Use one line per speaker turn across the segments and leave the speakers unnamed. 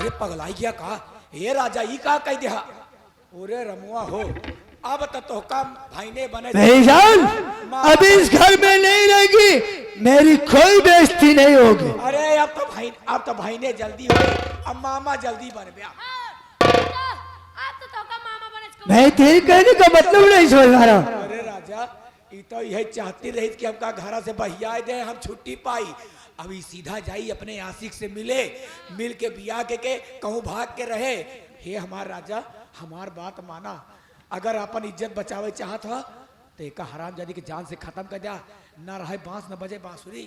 अरे पगलाई गया का ए राजा ई का कह दिया ओरे रमुआ हो अब तो का भाई ने बने
नहीं जान अभी इस घर में नहीं रहेगी मेरी कोई बेइज्जती नहीं होगी।
अरे अब तो भाई ने जल्दी हो अब मामा जल्दी बन गया।
मैं तेरे कहने का मतलब नहीं समझ पा रहा।
अरे राजा ये तो यही चाहती रही कि हमका घर से बहिया दे हम छुट्टी पाई अभी सीधा जाई अपने आशिक से मिल के बिया के कहूँ भाग के रहे। हे हमार राजा हमार बात माना अगर अपन इज्जत बचावे चाहत हो तो एक हराम जादी के जान से खत्म कर दिया न रहे बांस न बजे बांसुरी।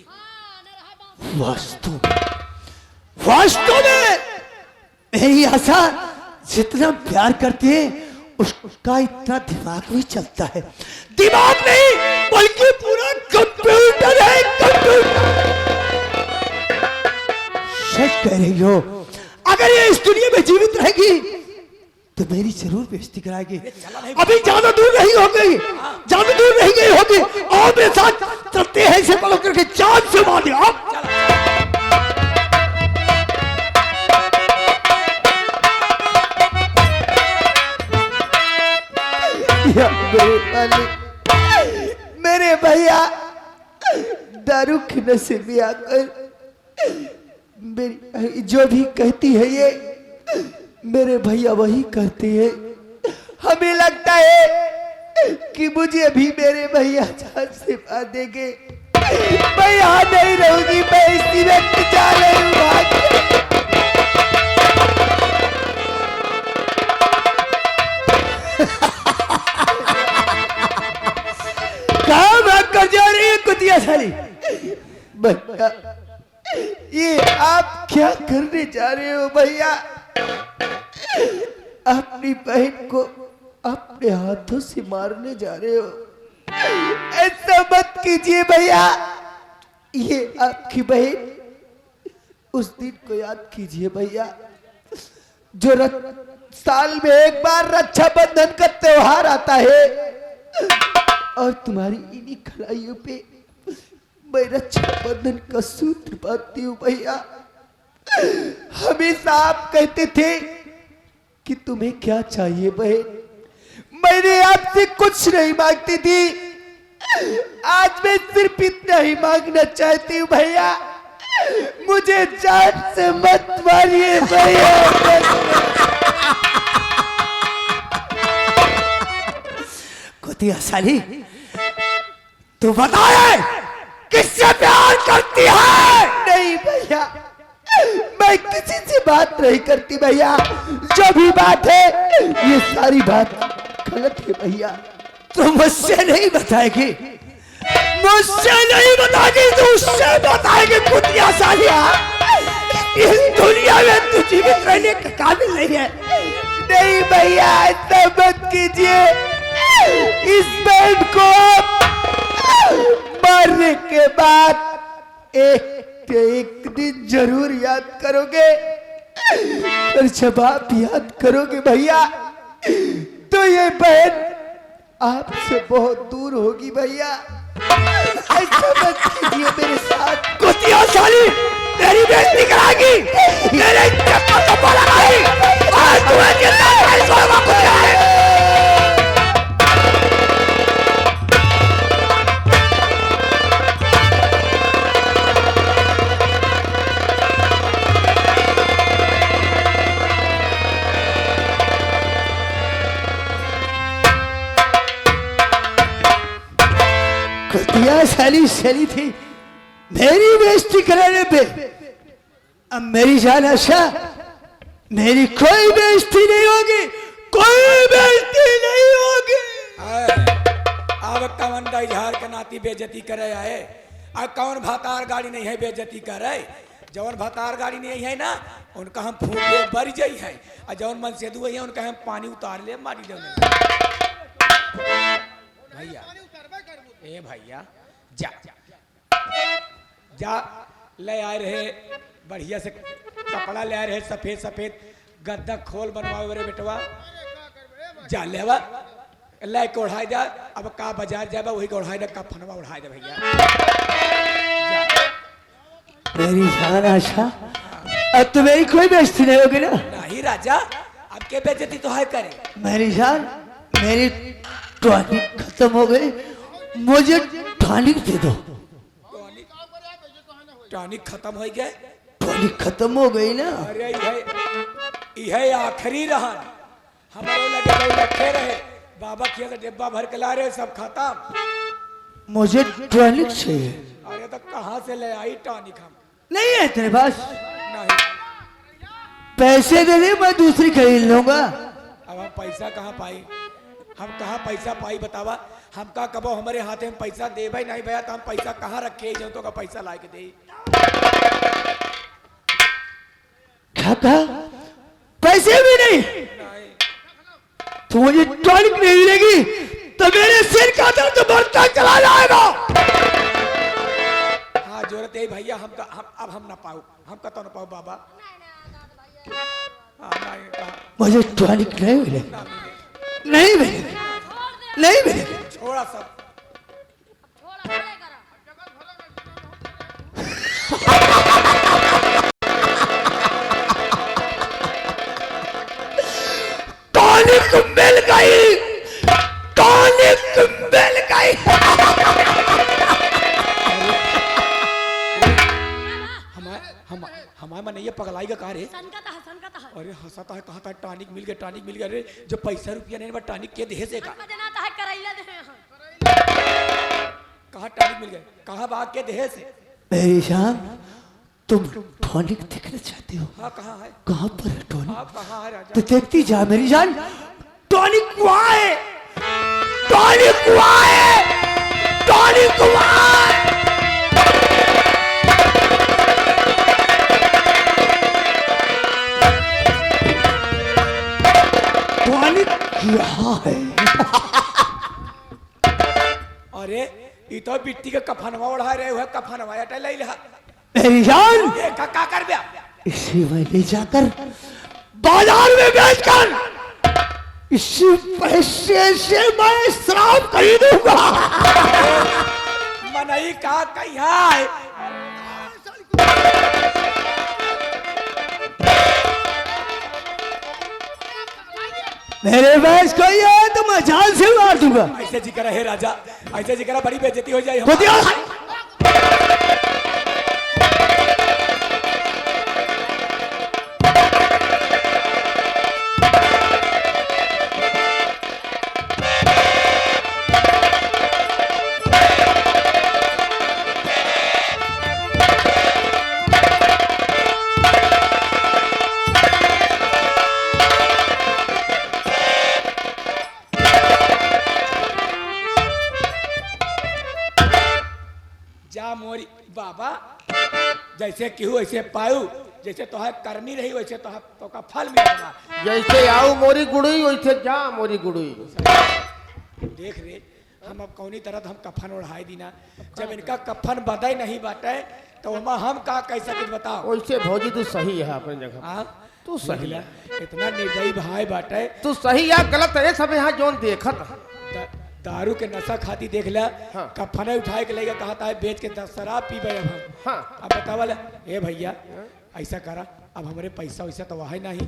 वास्तव में यही आशा जितना प्यार करती है उसका इतना दिमाग भी चलता है। दिमाग नहीं बल्कि पूरा कंप्यूटर है कंप्यूटर। सच कह रही हो अगर ये इस दुनिया में जीवित रहेगी तो मेरी जरूर बेइज्जती कराएगी। अभी ज्यादा दूर नहीं हो गई ज्यादा दूर नहीं गई होगी और मेरे साथ चलते हैं इसे पकड़ करके चांद से मार दिया। मेरे भैया दारू के नशे में आकर मेरी जो भी कहती है ये मेरे भैया वही करते हैं। हमें लगता है कि मुझे भी मेरे भैया जान से मार देंगे। मैं यहाँ नहीं रहूंगी मैं इसी वक्त जा रही हूँ। कहाँ भाग कर जा रही है कुतिया साली? भैया ये आप क्या करने जा रहे हो भैया? अपनी बहन को अपने हाथों से मारने जा रहे हो। ऐसा मत कीजिए भैया। ये आपकी बहन उस दिन को याद कीजिए भैया जो साल में एक बार रक्षाबंधन का त्योहार आता है और तुम्हारी इन्हीं कलाइयों पे मैं रक्षाबंधन का सूत्र बांधती हूँ भैया। हमेशा आप कहते थे कि तुम्हें क्या चाहिए बहन? मैंने आपसे कुछ नहीं मांगती थी आज मैं सिर्फ इतना ही मांगना चाहती हूँ भैया मुझे जान से मत मारिए भैया। कुतिया साली तू बताए किससे प्यार करती है? नहीं भैया मैं किसी से बात नहीं करती भैया। जो भी बात है ये सारी बात गलत है भैया। तो मुझसे नहीं बताएगी तो उससे बताएगी कुतिया सालिया। इस दुनिया में तू जीवित रहने के काबिल नहीं है। नहीं भैया ऐसा मत कीजिए। इस बेड को मारने के बाद एक दिन जरूर याद करोगे पर जब आप याद करोगे भैया तो ये बहन आपसे बहुत दूर होगी भैया। ऐसा मत कीजिए मेरे साथ। कुतिया साली तेरी बेइज्जती कराएगी मेरे इज्जत को धब्बा लगाएगी आज तुम्हें जिंदा नहीं छोड़ूंगा कुतिया। कुतिया साली चली थी मेरी बेइज्जती कराने पे। अब मेरी जान आशा मेरी कोई बेइज्जती नहीं होगी कोई बेइज्जती नहीं होगी।
अब कौन इजहार के नाती बेइज्जती करे आए अब कौन भातार गाड़ी नहीं है बेइज्जती करे। जौन भातार गाड़ी नहीं है ना उनका हम फूट ले बढ़ जाई है और जौन मन से दुआ है उनका हम पानी उतार ले मारी दे भैया। ए भैया जा जा ले आए रहे बढ़िया से कपड़ा ले आए रहे सफेद सफेद गद्दा खोल बनवाओ रे बेटवा जा लेवा ले के उड़ाई जा। अब का बाजार जाबा वही के उड़ाई दे का फनवा उड़ाई दे भैया।
मेरी जान आशा अब तो मेरी कोई बेइज्जती नहीं होगी ना।
नहीं राजा, अब के बेइज्जती तो है करे।
मेरी जान, मेरी टॉनिक खत्म हो गई, मुझे टॉनिक दे दो।
टॉनिक खत्म हो गए?
टॉनिक खत्म हो गई ना।
अरे यह आखिरी रहन, हमारे लगे लोग रखे रहे, बाबा किया डिब्बा भर के ला रहे, सब खत्म।
मुझे टॉनिक चाहिए।
अरे तो कहाँ से ले आई टॉनिक? हम
नहीं है तेरे पास?
नहीं।
पैसे दे दे, मैं दूसरी खरीद लूंगा।
अब हम पैसा कहाँ पाई? हम कहाँ पैसा पाई बतावा? हम का कबो हमारे हाथ में पैसा दे भाई नहीं भैया, तो हम पैसा कहाँ रखे जो तो का पैसा ला के दे।
क्या कहा? पैसे भी नहीं?
नहीं।
तो मुझे टॉनिक नहीं मिलेगी तो मेरे सिर का दर्द बढ़ता चला जाएगा।
हाँ जरूरत है भैया, अब हम ना पाऊ, हम का तो ना पाऊ बाबा। हाँ, नहीं, कहा,
मुझे टॉनिक नहीं मिले,
ना मिले।
नहीं मिले, नहीं मिले।
छोड़ा सब।
टॉनिक मिल गई, टॉनिक मिल गई।
हमारे मन ये पगलाई का कार है। अरे हंसाता है, कहा था टॉनिक मिल गया, टॉनिक मिल गया। अरे जो पैसा रुपया नहीं, टॉनिक के देह से कहा टॉनिक मिल गया, कहा बात के देह से।
मेरी जान, तुम टॉनिक देखना चाहती हो?
हाँ कहाँ है?
कहाँ पर है टॉनिक?
आप कहाँ है राजा?
तो देखती जा मेरी जान, टॉनिक वहाँ है, टॉनिक वहाँ है, टॉनिक वहाँ है। टॉनिक यहाँ है।
अरे ये तो बिट्टी का कफनवा उड़ा रहे हुए, कफनवा हटा ले लिया।
मेरी जान,
ये का कर दिया?
इसे मैं ले जाकर बाजार में बेचकर इसी पैसे से मैं शराब खरीदूंगा।
मनई का कहिया है?
मेरे पास कोई है तो मैं जान से मार दूंगा।
ऐसे जिक्र है राजा, ऐसे जिक्र बड़ी बेइज्जती हो जाए। जा मोरी बाबा, जैसे केहू ऐसे पाऊ, जैसे तोहर करनी रही वैसे तो का फल मिलेगा।
जैसे आओ मोरी गुड़ुई वैसे जा मोरी गुड़ुई।
देख रे, हम अब कौनी तरह हम कफन उड़ाई दीना, जब इनका कफन बदे नहीं बाटे तो हम का कैसा कुछ बताओ।
वैसे भौजी तू सही है अपनी जगह।
हाँ
तू सही है,
इतना निर्दयी भाई बाटे।
तू सही है, गलत है सब यहाँ जोन देखत।
दारू के नशा खाती देख लिया।
हाँ।
कफने उठाए के लेगा, कहता है बेच के 10 शराब पी गए हम।
हाँ।
अब बतावा ए भैया ऐसा करा, अब हमारे पैसा वैसा तो वह नहीं,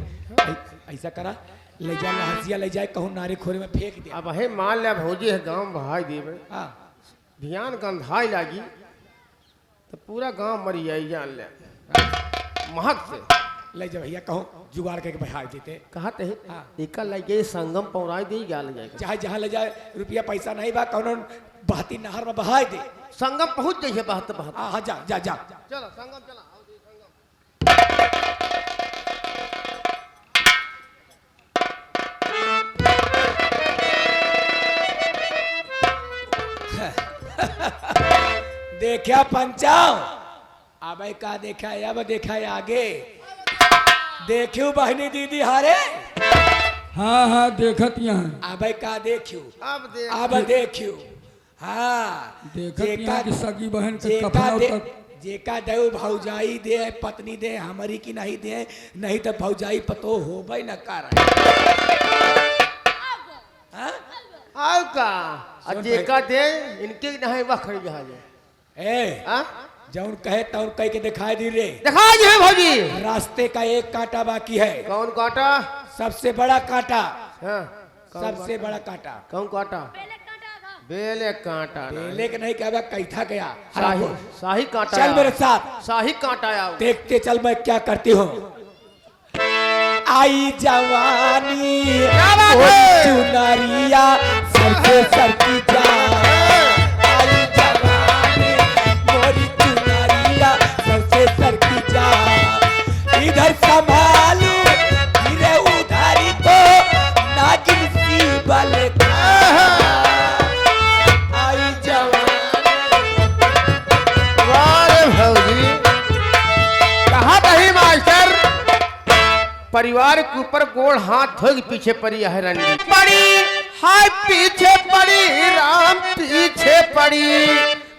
ऐसा करा ले जा लहसिया ले जाए कहूँ नारे खोरे में फेंक दे।
अब है मान लिया भौजी है गांव बहाई देवे,
हाँ
ध्यान गंधाई लागी तो पूरा गांव मरी जाई जान ले महक से।
ले जा भैया कहूँ जुगाड़ करके बहा देते।
कहते है
हाँ।
एका लगे संगम पौराई दे जा ले जाएगा।
चाहे जहाँ ले जाए, रुपया पैसा नहीं बा कौन बहती नहर में बहा दे।
संगम पहुंच जाइए बहत बहत।
हाँ जा जा जा।
चलो संगम चला, आओ दे संगम।
देखा पंचाव, अब का देखा है, अब देखा है आगे। देखियो बहनी दीदी हारे।
हाँ हाँ देखत यहाँ
अब का देखियो,
अब देख
अब देखियो। हाँ
देखत यहाँ की सगी बहन के
जेका
कफना
दे,
तक
जेका दे भौजाई दे, पत्नी दे हमारी की नहीं दे, नहीं तो भौजाई पतो हो भाई न कर। हाँ?
आओ का जेका दे इनके नहीं वह खड़ी जहाज
ए
हाँ
जौन कहे तौन कह के दिखाई दी रे।
दिखाई दे भौजी।
रास्ते का एक कांटा बाकी है।
कौन काटा?
सबसे बड़ा कांटा।
हाँ,
सबसे बड़ा कांटा।
कौन काटा? बेले कांटा।
बेले के नहीं क्या कैथा गया।
शाही शाही कांटा।
चल मेरे साथ।
शाही कांटा आओ।
देखते चल मैं क्या करती हूँ। आई जवानी चुनरिया सर से सर की जा। आई जवानी मोरी चुनरिया सर से सर की जा। इधर संभालू फिर उधारी को नागिन सी बल का। आई जवानी।
वाह भौजी, कहाँ रही मास्टर? परिवार के ऊपर गोड़ हाथ धो के पीछे पड़ी है रंडी। पड़ी हाय पीछे पड़ी राम पीछे पड़ी।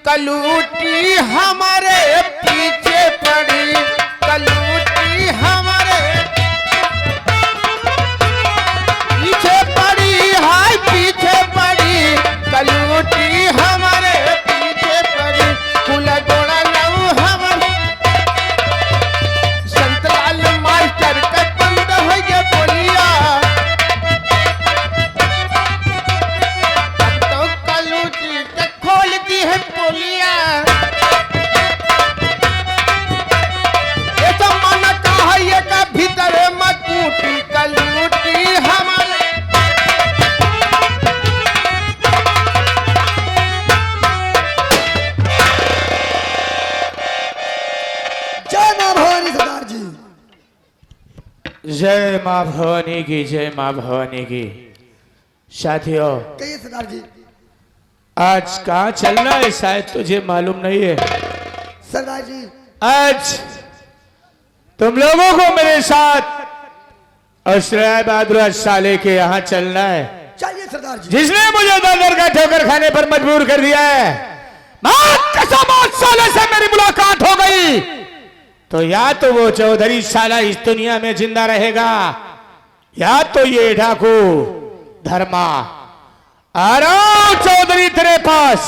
कलूटी हमारे पीछे पड़ी। कलूटी हमारे पीछे पड़ी। हाय पीछे पड़ी। कलूटी हमारे पीछे पड़ी। कुल गोड़ा लऊ हमारे संतलाल मास्टर का बंद हो गया बोलिया। अब तो कलूटी के खोल दी है बोलिया। ये तो मन का है ये का भीतर मकूटी। कलूटी हमारे
जय मां भवानी सरदार जी।
जय माँ भवानी की, जय माँ भवानी की। साथियों,
कहिए सरदार जी।
आज कहाँ चलना है शायद तुझे मालूम नहीं है।
सरदार जी
आज तुम लोगों को मेरे साथ अश्रय बहादुर साले के यहाँ चलना है,
चलिए सरदार जी।
जिसने मुझे दर का ठोकर खाने पर मजबूर कर दिया है। मां कसम, आज साले से मेरी मुलाकात हो गई तो या तो वो चौधरी साला इस दुनिया में जिंदा रहेगा, या तो ये डाकू धर्मा। आ रहा हूं चौधरी तेरे पास।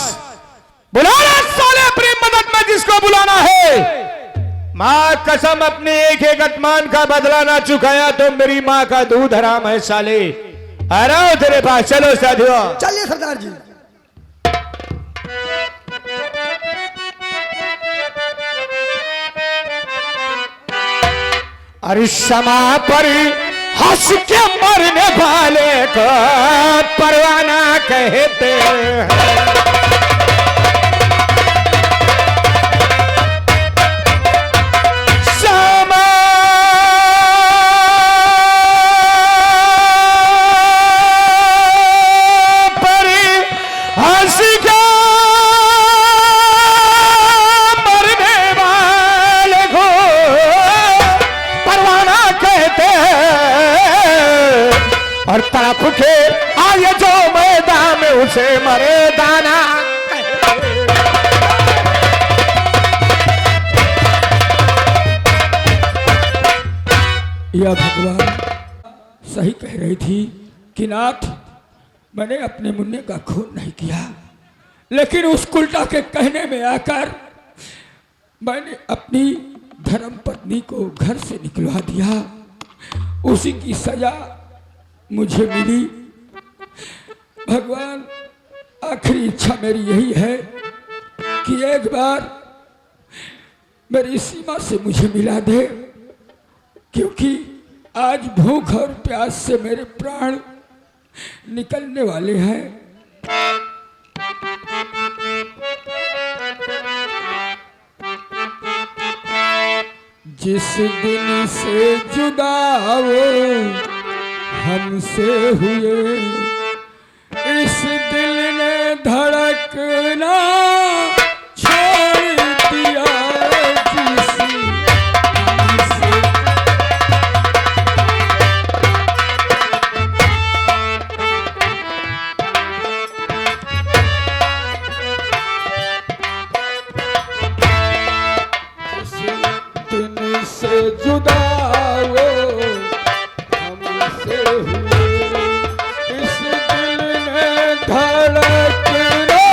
बुलाना साले अपनी मदद में जिसको बुलाना है। मां कसम, अपने एक एक आत्मान का बदला ना चुकाया तो मेरी मां का दूध हराम है साले। आ रहा हूं तेरे पास, चलो साथियों।
चलिए सरदार जी।
अरे क्षमा पर हंस के मरने वाले को परवाना कहते हैं। क्षमा पर हंस के मरने वाले को परवाना कहते हैं। और तड़प के आए जो मैदान में उसे मरे दाना कहते हैं।
यह भगवान सही कह रही थी कि नाथ, मैंने अपने मुन्ने का खून नहीं किया, लेकिन उस उल्टा के कहने में आकर मैंने अपनी धर्म पत्नी को घर से निकलवा दिया। उसी की सजा मुझे मिली। भगवान, आखिरी इच्छा मेरी यही है कि एक बार मेरी सीमा से मुझे मिला दे, क्योंकि आज भूख और प्यास से मेरे प्राण निकलने वाले हैं। जिस दिन से जुदा वो हमसे हुए, इस दिल ने धड़कना छोड़ दिया। जिस दिन से दिन से जुदा वो हमसे हुए, इस दिल ने धड़कना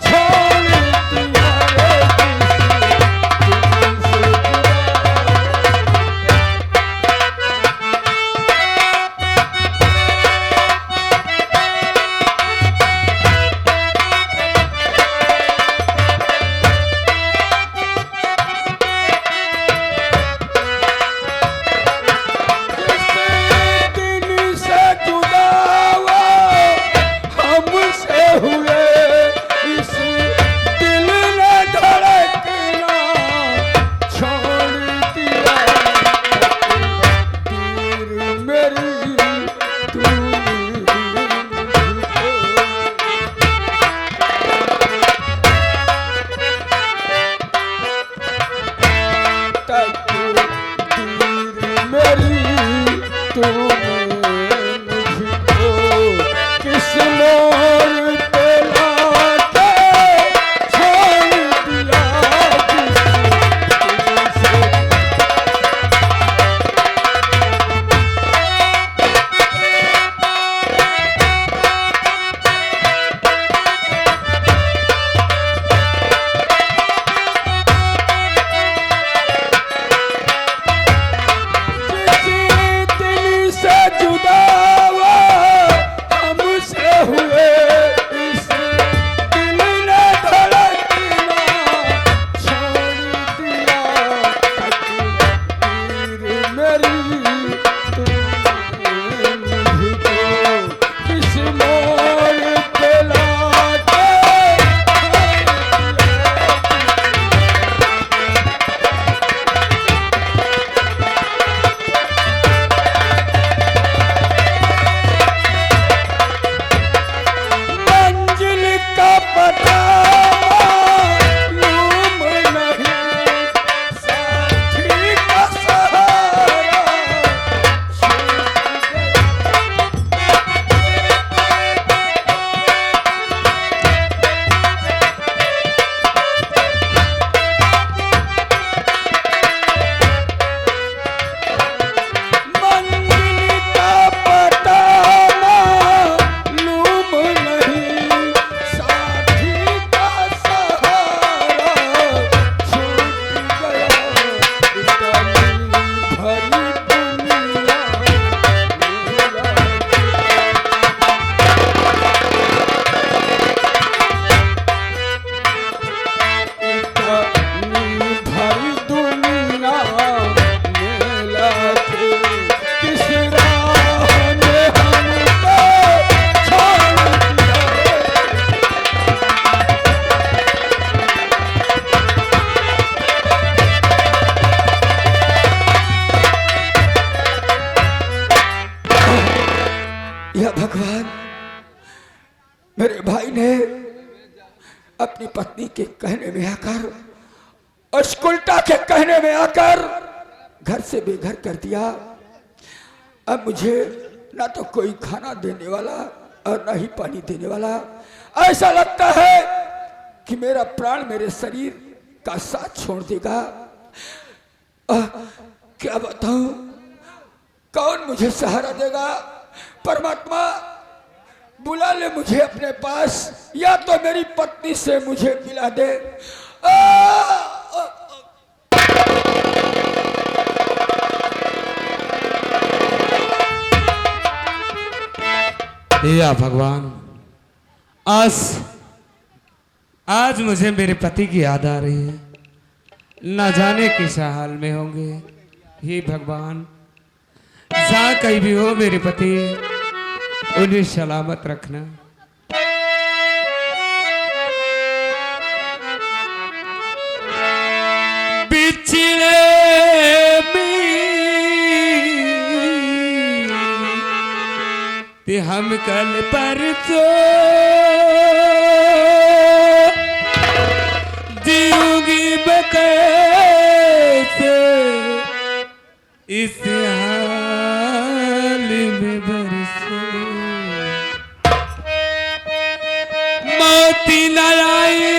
छोड़ मेरी तूने मुझको किस मोड़ पे लाके छोड़ दिया भगवान, मेरे भाई ने अपनी पत्नी के कहने में आकर और स्कुल्टा के कहने में आकर घर से बेघर कर दिया। अब मुझे ना तो कोई खाना देने वाला और ना ही पानी देने वाला। ऐसा लगता है कि मेरा प्राण मेरे शरीर का साथ छोड़ देगा। क्या बताऊं, कौन मुझे सहारा देगा? परमात्मा बुला ले मुझे अपने पास, या तो मेरी पत्नी से मुझे मिला दे।
या भगवान, आज मुझे मेरे पति की याद आ रही है। न जाने किस हाल में होंगे। हे भगवान, जहाँ कहीं भी हो मेरे पति, उन्हें सलामत रखना। बिछड़े ते हम कल परसों जीऊंगी कैसे इस हाल में बरसों। मोती न आई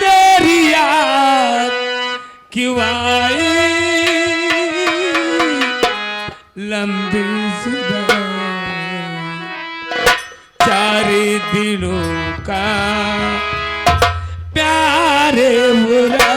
तेरी याद क्यों आई, लंबी जुदाई चारे दिलों का प्यारे बुरा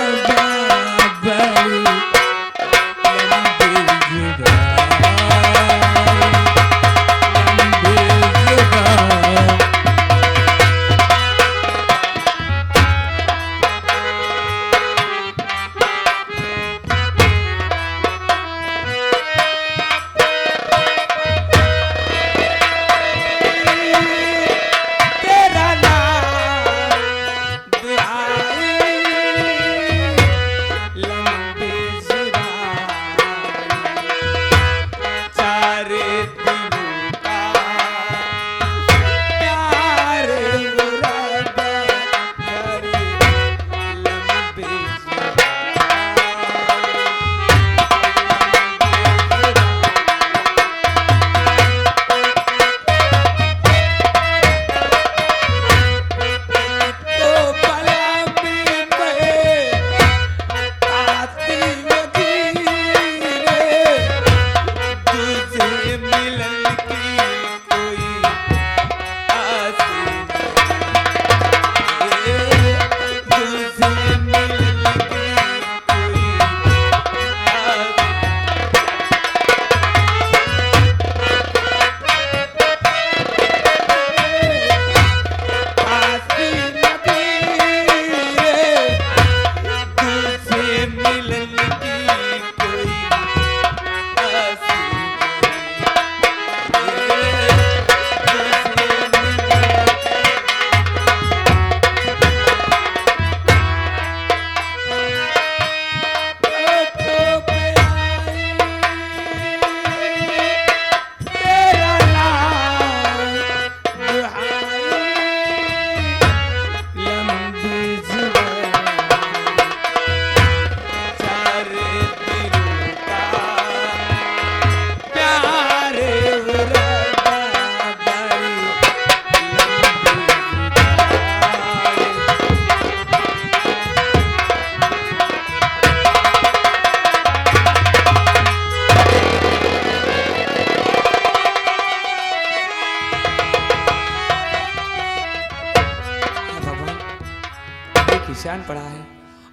पड़ा है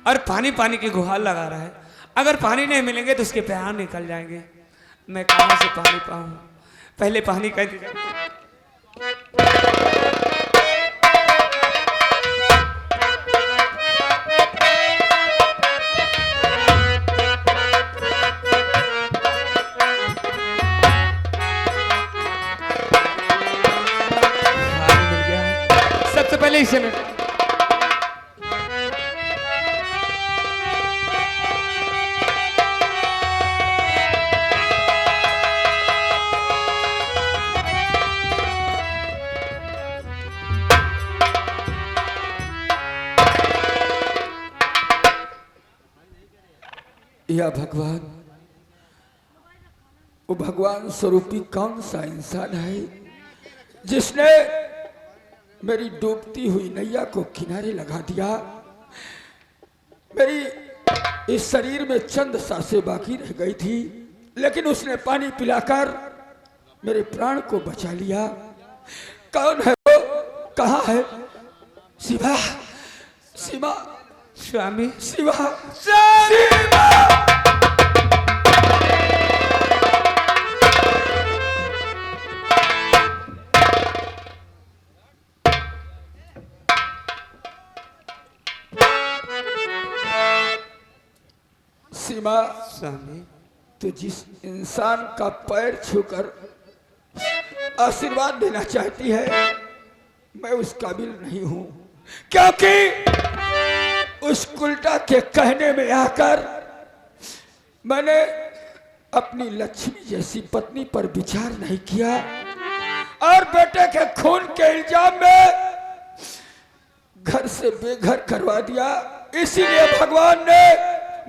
और पानी पानी की गुहार लगा रहा है। अगर पानी नहीं मिलेंगे तो उसके प्राण निकल जाएंगे। मैं कहाँ से पानी पाऊँ? पहले पानी का इंतजाम। पानी मिल गया है। सबसे पहले इसे मैं
या भगवान, वो भगवान स्वरूपी कौन सा इंसान है जिसने मेरी डूबती हुई नैया को किनारे लगा दिया। मेरी इस शरीर में चंद सांसें बाकी रह गई थी, लेकिन उसने पानी पिलाकर मेरे प्राण को बचा लिया। कौन है वो? कहाँ है? शिवा, शिवा,
स्वामी,
शिवा, शिवा। सीमा,
स्वामी,
तो जिस इंसान का पैर छूकर आशीर्वाद देना चाहती है, मैं उस काबिल नहीं हूं, क्योंकि उस उल्टा के कहने में आकर मैंने अपनी लक्ष्मी जैसी पत्नी पर विचार नहीं किया और बेटे के खून के इल्जाम में घर से बेघर करवा दिया। इसीलिए भगवान ने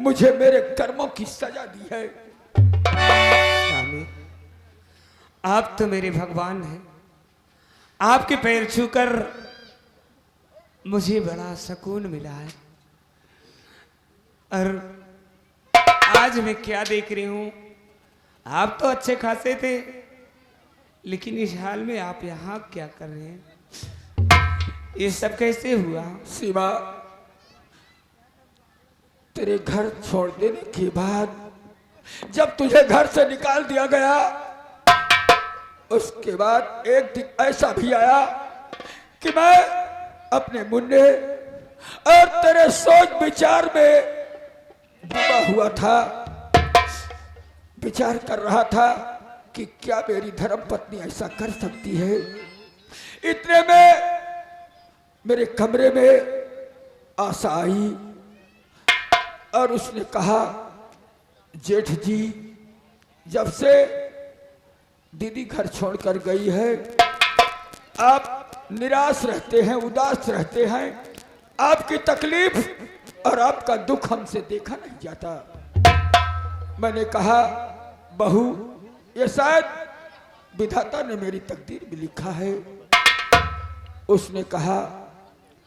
मुझे मेरे कर्मों की सजा दी है।
स्वामी, आप तो मेरे भगवान हैं। आपके पैर छूकर मुझे बड़ा सुकून मिला है। और आज मैं क्या देख रही हूं, आप तो अच्छे खासे थे, लेकिन इस हाल में आप यहाँ क्या कर रहे हैं? ये सब कैसे हुआ?
सीमा, तेरे घर छोड़ देने के बाद जब तुझे घर से निकाल दिया गया, उसके बाद एक दिन ऐसा भी आया कि मैं अपने मुन्ने और तेरे सोच विचार में डूबा हुआ था। विचार कर रहा था कि क्या मेरी धर्म पत्नी ऐसा कर सकती है। इतने में मेरे कमरे में आशा आई और उसने कहा, जेठ जी, जब से दीदी घर छोड़कर गई है, आप निराश रहते हैं, उदास रहते हैं। आपकी तकलीफ और आपका दुख हमसे देखा नहीं जाता। मैंने कहा, बहू, ये शायद विधाता ने मेरी तकदीर में लिखा है। उसने कहा,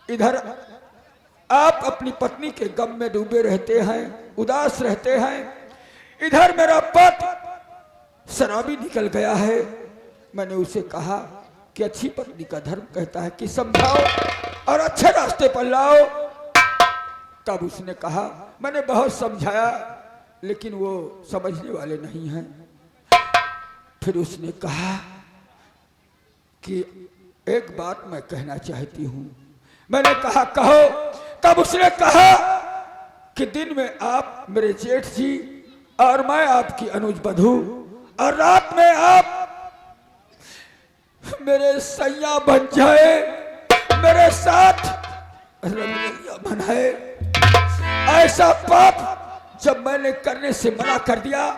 इधर आप अपनी पत्नी के गम में डूबे रहते हैं, उदास रहते हैं, इधर मेरा पति शराबी निकल गया है। मैंने उसे कहा कि अच्छी पत्नी का धर्म कहता है कि समझाओ और अच्छे रास्ते पर लाओ। तब उसने कहा, मैंने बहुत समझाया, लेकिन वो समझने वाले नहीं हैं। फिर उसने कहा कि एक बात मैं कहना चाहती हूं। मैंने कहा, कहो। तब उसने कहा कि दिन में आप मेरे जेठ जी और मैं आपकी अनुज बधू, और रात में आप मेरे सैया बन जाए, मेरे साथ रंगलिया बनाए। ऐसा पाप जब मैंने करने से मना कर दिया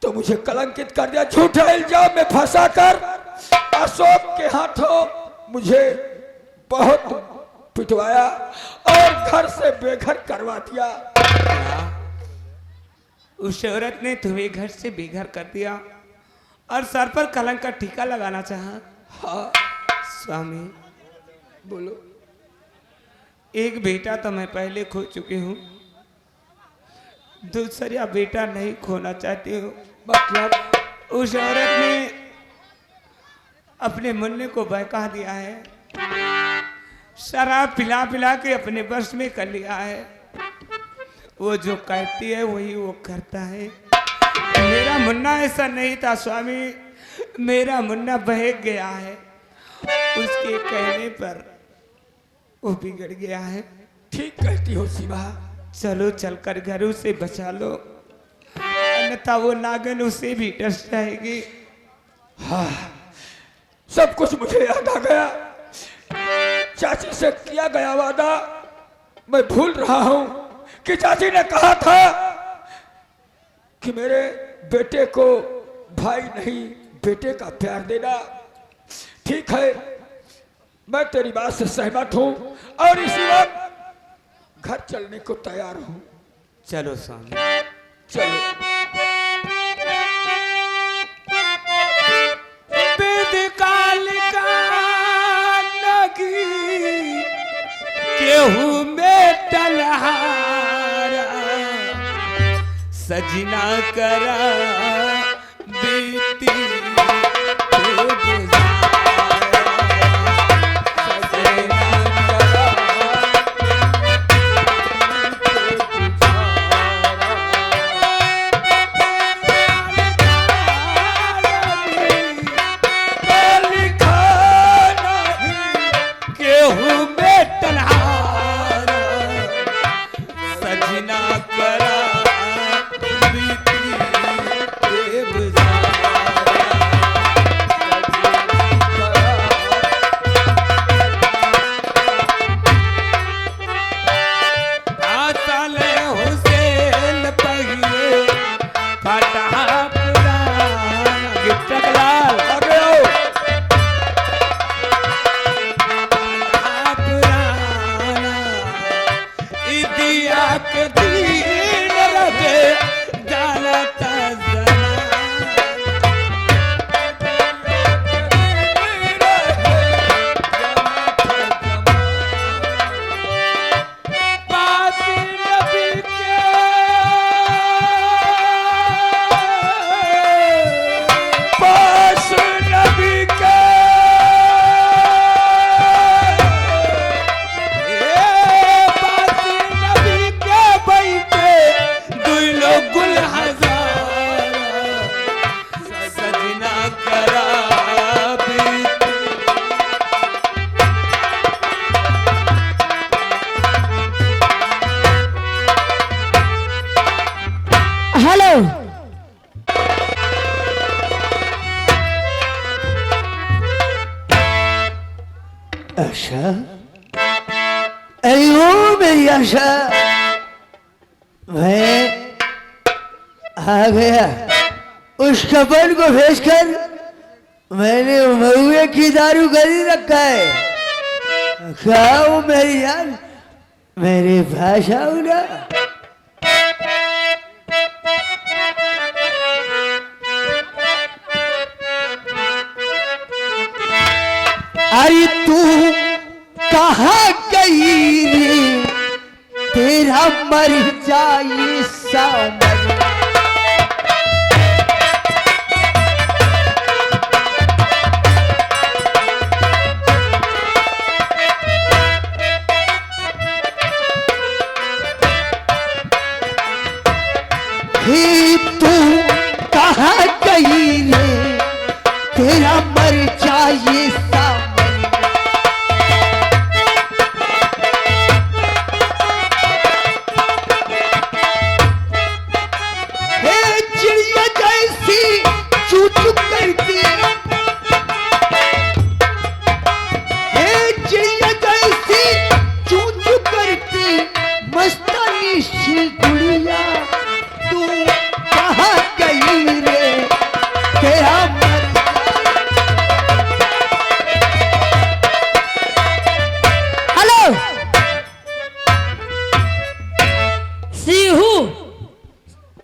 तो मुझे कलंकित कर दिया। झूठे इल्जाम में फंसाकर अशोक के हाथों मुझे बहुत पिटवाया और घर से बेघर करवा दिया।
उस औरत ने तुम्हें घर से बेघर कर दिया और सर पर कलंक का टीका लगाना चाहा।
हाँ,
स्वामी,
बोलो।
एक बेटा तो मैं पहले खो चुकी हूँ, दूसरा बेटा नहीं खोना चाहती हूँ।
मतलब
उस औरत ने अपने मुन्ने को बहका दिया है। शराब पिला पिला के अपने बस में कर लिया है। वो जो कहती है वही वो करता है। मेरा मुन्ना ऐसा नहीं था स्वामी, मेरा मुन्ना बहक गया है। उसके कहने पर वो बिगड़ गया है।
ठीक कहती हो शिवा।
चलो चलकर घर उसे बचा लो, अन्यथा वो नागन उसे भी डस जाएगी।
हाँ, सब कुछ मुझे याद आ गया। चाची से किया गया वादा मैं भूल रहा हूं कि चाची ने कहा था कि मेरे बेटे को भाई नहीं बेटे का प्यार देना। ठीक है, मैं तेरी बात से सहमत हूं और इसी वक्त घर चलने को तैयार हूं।
चलो स्वामी,
चलो।
काल का नगी केहू में टलहारा सजना करा बीती
आशा, अयो मेरी आशा, मैं आ गया। उस कपन को भेजकर मैंने महुए की दारू खरीद रखा है। खाओ मेरी जान, मेरे पास आओ ना। अरे तू कहाँ गई रे, तेरा मर जाए सामने। तू कहाँ गई रे, तेरा मर जाए